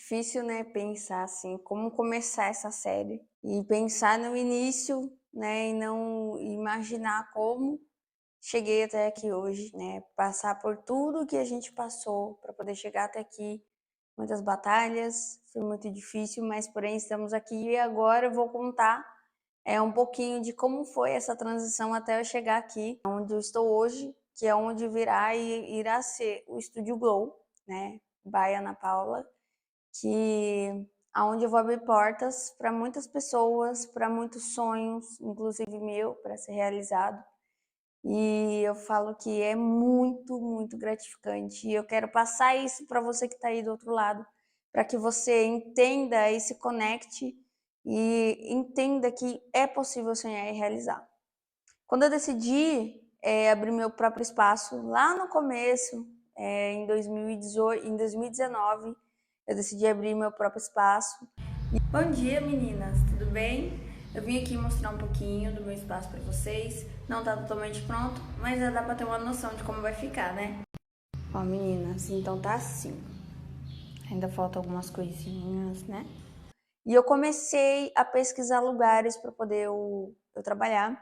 Difícil, né, pensar assim, como começar essa série e pensar no início, né, e não imaginar como cheguei até aqui hoje, né, passar por tudo que a gente passou para poder chegar até aqui, muitas batalhas, foi muito difícil, mas porém estamos aqui e agora eu vou contar um pouquinho de como foi essa transição até eu chegar aqui, onde eu estou hoje, que é onde virá e irá ser o Estúdio Glow, né, by Ana Paula, que aonde eu vou abrir portas para muitas pessoas, para muitos sonhos, inclusive meu, para ser realizado. E eu falo que é muito, muito gratificante. E eu quero passar isso para você que está aí do outro lado, para que você entenda e se conecte e entenda que é possível sonhar e realizar. Quando eu decidi abrir meu próprio espaço, lá no começo, em 2018, em 2019, eu decidi abrir meu próprio espaço. Bom dia, meninas, tudo bem? Eu vim aqui mostrar um pouquinho do meu espaço para vocês. Não tá totalmente pronto, mas já dá para ter uma noção de como vai ficar, né? Ó, meninas, então tá assim. Ainda falta algumas coisinhas, né? E eu comecei a pesquisar lugares para poder eu trabalhar.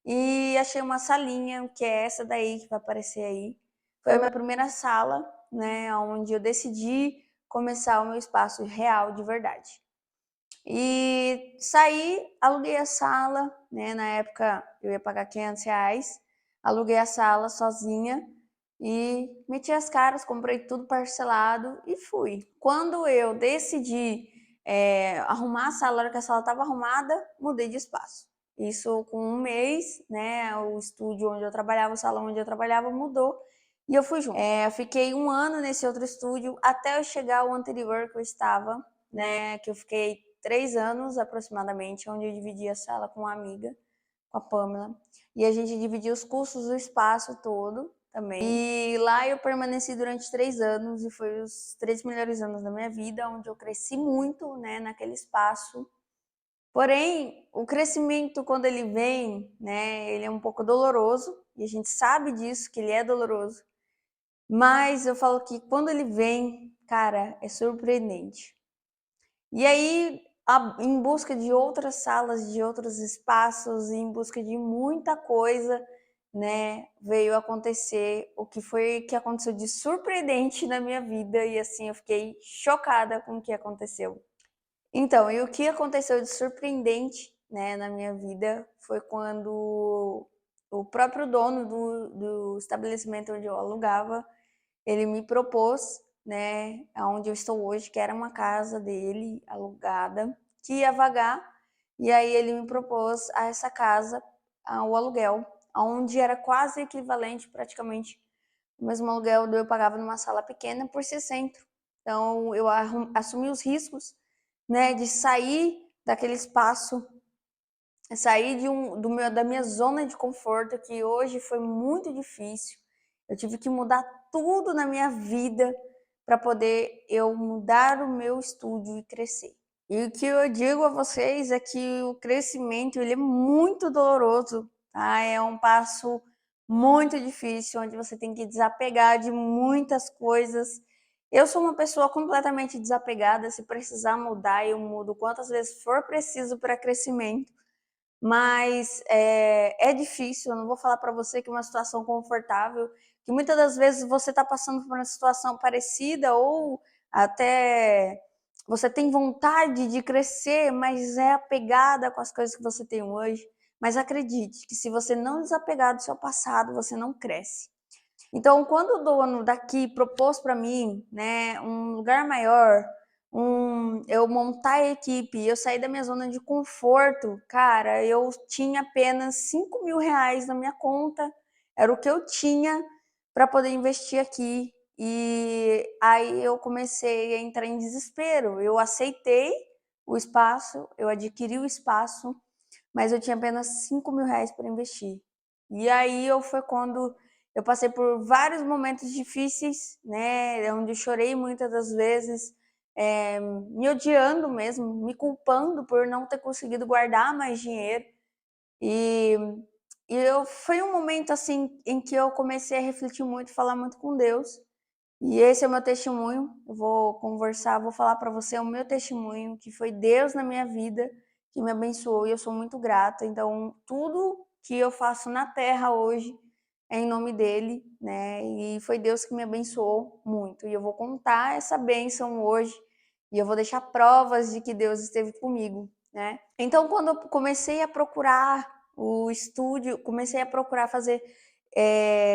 E achei uma salinha, que é essa daí que vai aparecer aí. Foi a minha primeira sala, né, onde eu decidi começar o meu espaço real de verdade. E saí, aluguei a sala, né, na época eu ia pagar R$ 500, aluguei a sala sozinha e meti as caras, comprei tudo parcelado e fui. Quando eu decidi arrumar a sala, na hora que a sala estava arrumada, mudei de espaço. Isso com um mês, né? O estúdio onde eu trabalhava, o salão onde eu trabalhava mudou e eu fui junto. Eu fiquei um ano nesse outro estúdio até eu chegar ao anterior que eu estava, né? Que eu fiquei 3 anos aproximadamente, onde eu dividia a sala com uma amiga, com a Pamela, e a gente dividia os custos do espaço todo também. E lá eu permaneci durante 3 anos e foi os 3 melhores anos da minha vida, onde eu cresci muito, né, naquele espaço. Porém, o crescimento, quando ele vem, né, ele é um pouco doloroso, e a gente sabe disso, que ele é doloroso. Mas eu falo que quando ele vem, cara, é surpreendente. E aí, em busca de outras salas, de outros espaços, em busca de muita coisa, né, veio acontecer o que foi que aconteceu de surpreendente na minha vida e assim eu fiquei chocada com o que aconteceu. Então, e o que aconteceu de surpreendente, né, na minha vida foi quando o próprio dono do estabelecimento onde eu alugava, ele me propôs, né, aonde eu estou hoje, que era uma casa dele alugada, que ia vagar, e aí ele me propôs a essa casa, o aluguel, onde era quase equivalente, praticamente, o mesmo aluguel do eu pagava numa sala pequena por ser centro. Então eu assumi os riscos, né, de sair daquele espaço, sair da minha zona de conforto, que hoje foi muito difícil. Eu tive que mudar tudo na minha vida para poder eu mudar o meu estúdio e crescer. E o que eu digo a vocês é que o crescimento ele é muito doloroso, tá? É um passo muito difícil, onde você tem que desapegar de muitas coisas. Eu sou uma pessoa completamente desapegada, se precisar mudar, eu mudo quantas vezes for preciso para crescimento. Mas é difícil, eu não vou falar para você que é uma situação confortável, que muitas das vezes você está passando por uma situação parecida ou até você tem vontade de crescer, mas é apegada com as coisas que você tem hoje. Mas acredite que se você não desapegar do seu passado, você não cresce. Então, quando o dono daqui propôs para mim, né, um lugar maior, eu montar a equipe, eu sair da minha zona de conforto, cara, eu tinha apenas R$ 5.000 na minha conta, era o que eu tinha para poder investir aqui. E aí eu comecei a entrar em desespero. Eu aceitei o espaço, eu adquiri o espaço, mas eu tinha apenas R$ 5.000 para investir. E aí foi quando eu passei por vários momentos difíceis, né, onde eu chorei muitas das vezes, me odiando mesmo, me culpando por não ter conseguido guardar mais dinheiro. E, foi um momento assim em que eu comecei a refletir muito, falar muito com Deus. E esse é o meu testemunho. Eu vou conversar, vou falar para você o meu testemunho, que foi Deus na minha vida que me abençoou e eu sou muito grata. Então, tudo que eu faço na terra hoje é em nome dele, né? E foi Deus que me abençoou muito. E eu vou contar essa bênção hoje e eu vou deixar provas de que Deus esteve comigo, né? Então, quando eu comecei a procurar o estúdio, comecei a procurar fazer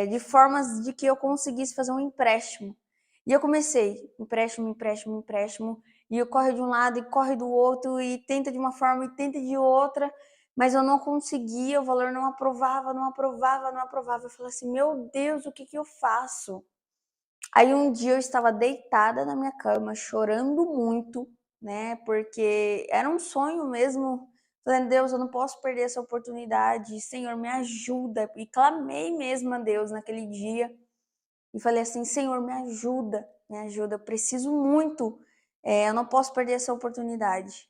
de formas de que eu conseguisse fazer um empréstimo. E eu comecei, empréstimo, empréstimo, empréstimo, e eu corre de um lado e corre do outro, e tenta de uma forma e tenta de outra, mas eu não conseguia, o valor não aprovava, não aprovava, não aprovava. Eu falei assim, meu Deus, o que que eu faço? Aí um dia eu estava deitada na minha cama, chorando muito, né? Porque era um sonho mesmo. Falando, Deus, eu não posso perder essa oportunidade. Senhor, me ajuda. E clamei mesmo a Deus naquele dia. E falei assim, Senhor, me ajuda, me ajuda. Eu preciso muito. Eu não posso perder essa oportunidade.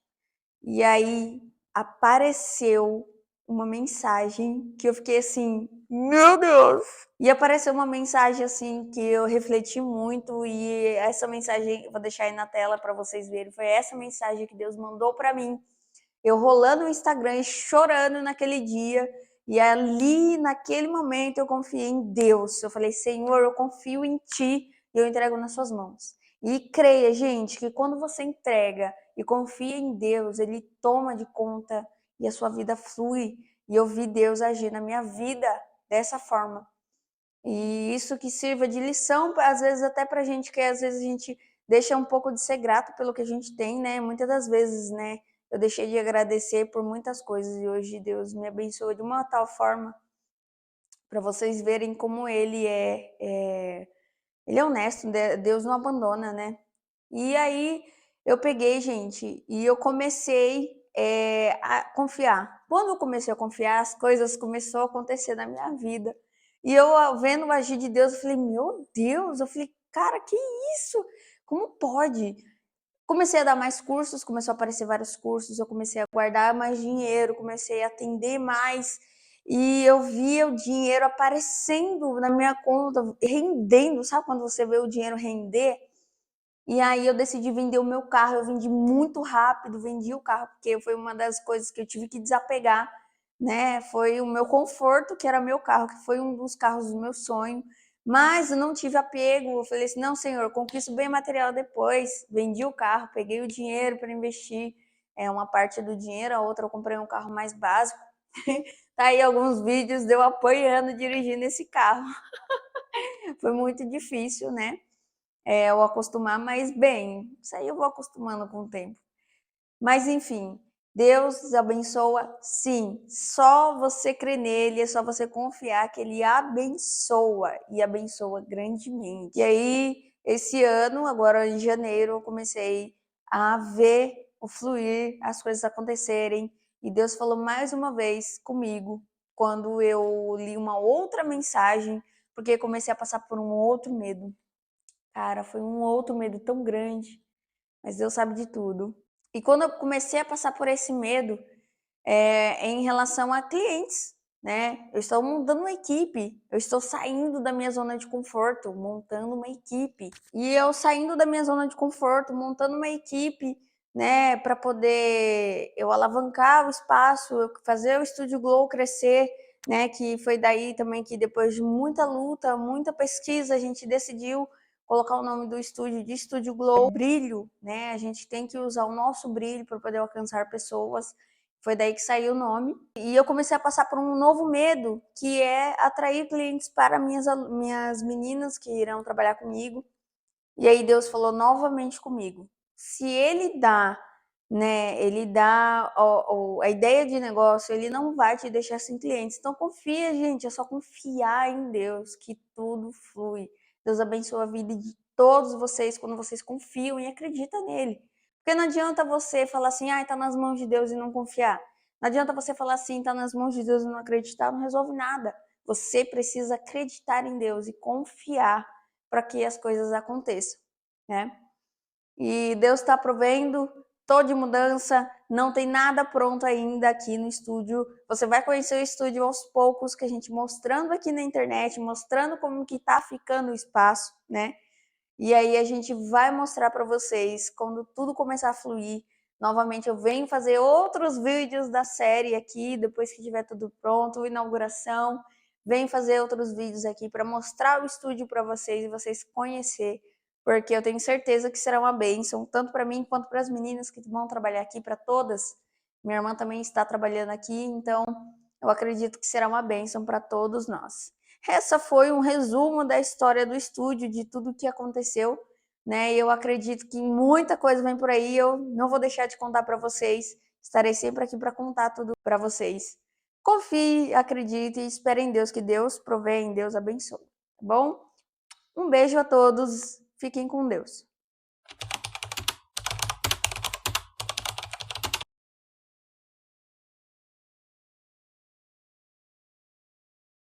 E aí apareceu uma mensagem que eu fiquei assim, meu Deus! E apareceu uma mensagem assim que eu refleti muito e essa mensagem, vou deixar aí na tela para vocês verem, foi essa mensagem que Deus mandou para mim. Eu rolando no Instagram e chorando naquele dia. E ali, naquele momento, eu confiei em Deus. Eu falei, Senhor, eu confio em Ti e eu entrego nas Suas mãos. E creia, gente, que quando você entrega e confia em Deus, Ele toma de conta e a sua vida flui. E eu vi Deus agir na minha vida dessa forma. E isso que sirva de lição, às vezes até pra gente, que às vezes a gente deixa um pouco de ser grato pelo que a gente tem, né? Muitas das vezes, né? Eu deixei de agradecer por muitas coisas e hoje Deus me abençoa de uma tal forma para vocês verem como ele é honesto, Deus não abandona, né? E aí eu peguei, gente, e eu comecei a confiar. Quando eu comecei a confiar, as coisas começaram a acontecer na minha vida. E eu vendo o agir de Deus, eu falei, meu Deus, eu falei, cara, que isso? Como pode? Comecei a dar mais cursos, começou a aparecer vários cursos, eu comecei a guardar mais dinheiro, comecei a atender mais, e eu via o dinheiro aparecendo na minha conta, rendendo, sabe quando você vê o dinheiro render? E aí eu decidi vender o meu carro, eu vendi muito rápido, vendi o carro, porque foi uma das coisas que eu tive que desapegar, né? Foi o meu conforto, que era meu carro, que foi um dos carros do meu sonho, mas eu não tive apego, eu falei assim, não, senhor, eu conquisto bem material depois, vendi o carro, peguei o dinheiro para investir, uma parte do dinheiro, a outra eu comprei um carro mais básico, tá aí alguns vídeos de eu apoiando, dirigindo esse carro, foi muito difícil, né? Eu acostumar, mas bem, isso aí eu vou acostumando com o tempo. Mas enfim, Deus abençoa, sim. Só você crer nele, é só você confiar que ele abençoa e abençoa grandemente. E aí, esse ano, agora em janeiro, eu comecei a ver o fluir, as coisas acontecerem. E Deus falou mais uma vez comigo quando eu li uma outra mensagem, porque comecei a passar por um outro medo. Cara, foi um outro medo tão grande, mas Deus sabe de tudo. E quando eu comecei a passar por esse medo, em relação a clientes, né? Eu estou montando uma equipe, eu estou saindo da minha zona de conforto, montando uma equipe. E eu saindo da minha zona de conforto, montando uma equipe, né, para poder eu alavancar o espaço, fazer o Estúdio Glow crescer, né, que foi daí também que depois de muita luta, muita pesquisa, a gente decidiu colocar o nome do estúdio de Estúdio Glow, brilho, né? A gente tem que usar o nosso brilho para poder alcançar pessoas. Foi daí que saiu o nome. E eu comecei a passar por um novo medo, que é atrair clientes para minhas meninas que irão trabalhar comigo. E aí Deus falou novamente comigo. Se ele dá, né, ele dá a ideia de negócio, ele não vai te deixar sem clientes. Então confia, gente, é só confiar em Deus que tudo flui. Deus abençoa a vida de todos vocês quando vocês confiam e acreditam nele. Porque não adianta você falar assim, ah, tá nas mãos de Deus e não confiar. Não adianta você falar assim, tá nas mãos de Deus e não acreditar, não resolve nada. Você precisa acreditar em Deus e confiar para que as coisas aconteçam, né? E Deus está provendo, tô de mudança, não tem nada pronto ainda aqui no estúdio. Você vai conhecer o estúdio aos poucos, que a gente mostrando aqui na internet, mostrando como que tá ficando o espaço, né? E aí a gente vai mostrar para vocês quando tudo começar a fluir. Novamente eu venho fazer outros vídeos da série aqui, depois que tiver tudo pronto, inauguração. Venho fazer outros vídeos aqui para mostrar o estúdio para vocês e vocês conhecer, porque eu tenho certeza que será uma bênção, tanto para mim quanto para as meninas que vão trabalhar aqui, para todas. Minha irmã também está trabalhando aqui, então eu acredito que será uma bênção para todos nós. Essa foi um resumo da história do estúdio, de tudo o que aconteceu, né? Eu acredito que muita coisa vem por aí, eu não vou deixar de contar para vocês, estarei sempre aqui para contar tudo para vocês. Confie, acredite e espere em Deus, que Deus provê, em Deus abençoe, tá bom? Um beijo a todos, fiquem com Deus.